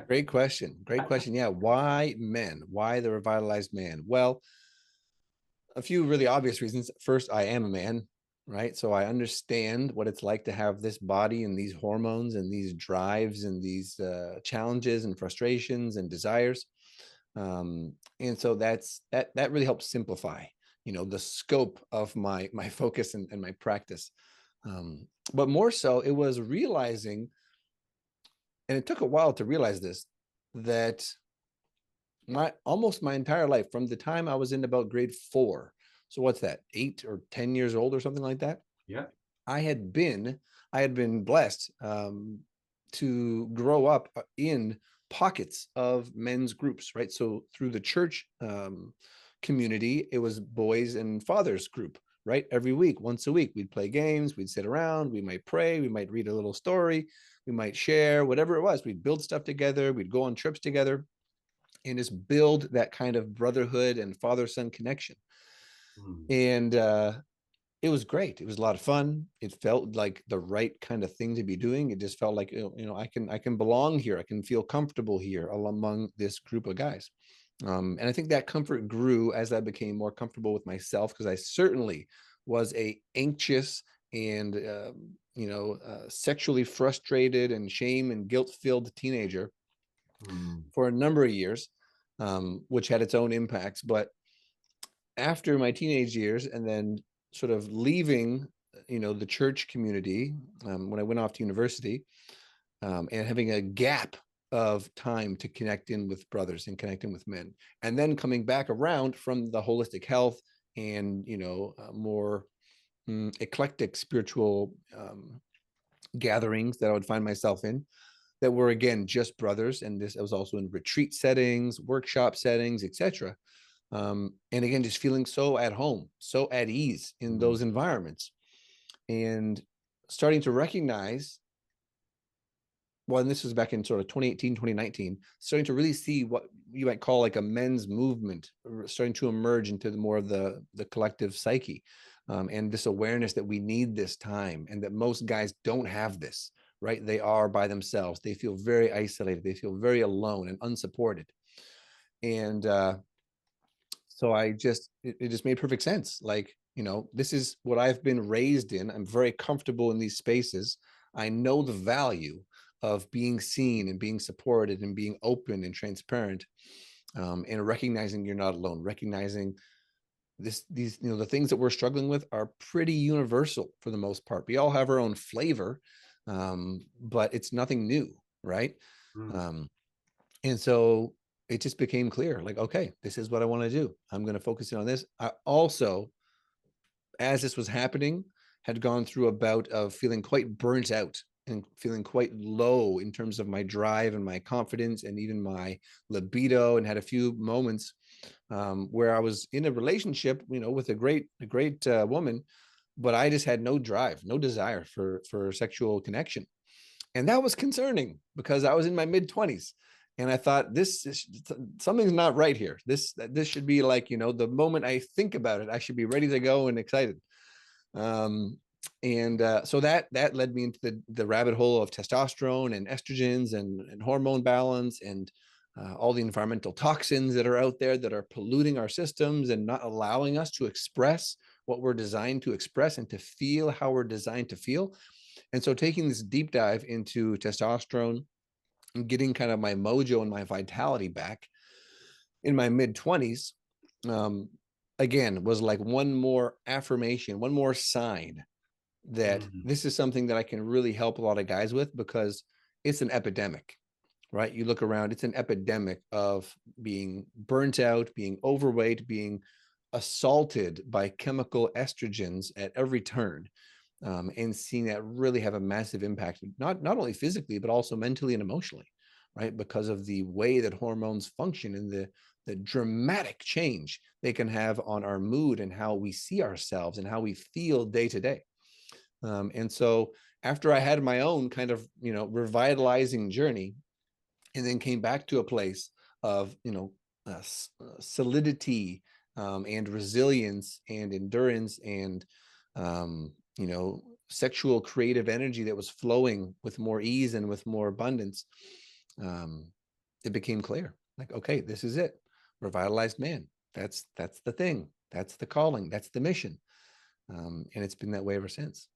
Great question. Great question. Yeah. Why men? Why the revitalized man? Well, a few really obvious reasons. First, I am a man, right? So I understand what it's like to have this body and these hormones and these drives and these challenges and frustrations and desires. And so that really helps simplify, the scope of my focus and my practice. But more so, it was realizing, and it took a while to realize this, that almost my entire life, from the time I was in about grade 4, so what's that, 8 or 10 years old or something like that, Yeah. i had been I had been blessed to grow up in pockets of men's groups, right? So through the church community, it was boys and fathers group, right? Every week, once a week, we'd play games, we'd sit around, we might pray, we might read a little story, we might share whatever it was, we'd build stuff together, we'd go on trips together, and just build that kind of brotherhood and father-son connection. Mm. And it was great. It was a lot of fun. It felt like the right kind of thing to be doing. It just felt like, I can belong here. I can feel comfortable here among this group of guys. And I think that comfort grew as I became more comfortable with myself, because I certainly was a anxious and sexually frustrated and shame and guilt filled teenager Mm. for a number of years, which had its own impacts. But after my teenage years, and then sort of leaving, the church community, when I went off to university, and having a gap of time to connect in with brothers and connecting with men, and then coming back around from the holistic health and more eclectic spiritual gatherings that I would find myself in, that were again just brothers, and this I was also in retreat settings, workshop settings, etc. And again, just feeling so at home, so at ease in Mm. those environments, and starting to recognize, well, and this was back in sort of 2018, 2019, starting to really see what you might call like a men's movement starting to emerge into more of the collective psyche, and this awareness that we need this time, and that most guys don't have this, right? They are by themselves. They feel very isolated. They feel very alone and unsupported. And so it just made perfect sense. Like, this is what I've been raised in. I'm very comfortable in these spaces. I know the value of being seen and being supported and being open and transparent, and recognizing you're not alone, recognizing these the things that we're struggling with are pretty universal for the most part. We all have our own flavor, but it's nothing new, right? Mm. um, and so it just became clear, like, okay, this is what I want to do. I'm going to focus in on this. I also, as this was happening, had gone through a bout of feeling quite burnt out and feeling quite low in terms of my drive and my confidence and even my libido, and had a few moments where I was in a relationship, with a great woman, but I just had no drive, no desire for sexual connection. And that was concerning because I was in my mid 20s, and I thought, something's not right here. This should be like, the moment I think about it, I should be ready to go and excited. And so that led me into the rabbit hole of testosterone and estrogens and hormone balance, and all the environmental toxins that are out there that are polluting our systems and not allowing us to express what we're designed to express and to feel how we're designed to feel. And so taking this deep dive into testosterone and getting kind of my mojo and my vitality back in my mid 20s, um, again, was like one more affirmation, one more sign that Mm. this is something that I can really help a lot of guys with, because it's an epidemic, right? You look around, it's an epidemic of being burnt out, being overweight, being assaulted by chemical estrogens at every turn, and seeing that really have a massive impact, not only physically, but also mentally and emotionally, right? Because of the way that hormones function and the dramatic change they can have on our mood and how we see ourselves and how we feel day to day. And so after I had my own kind of, revitalizing journey, and then came back to a place of, solidity, and resilience and endurance and, sexual creative energy that was flowing with more ease and with more abundance. Um, it became clear, like, okay, this is it. Revitalized man. That's the thing. That's the calling. That's the mission. And it's been that way ever since.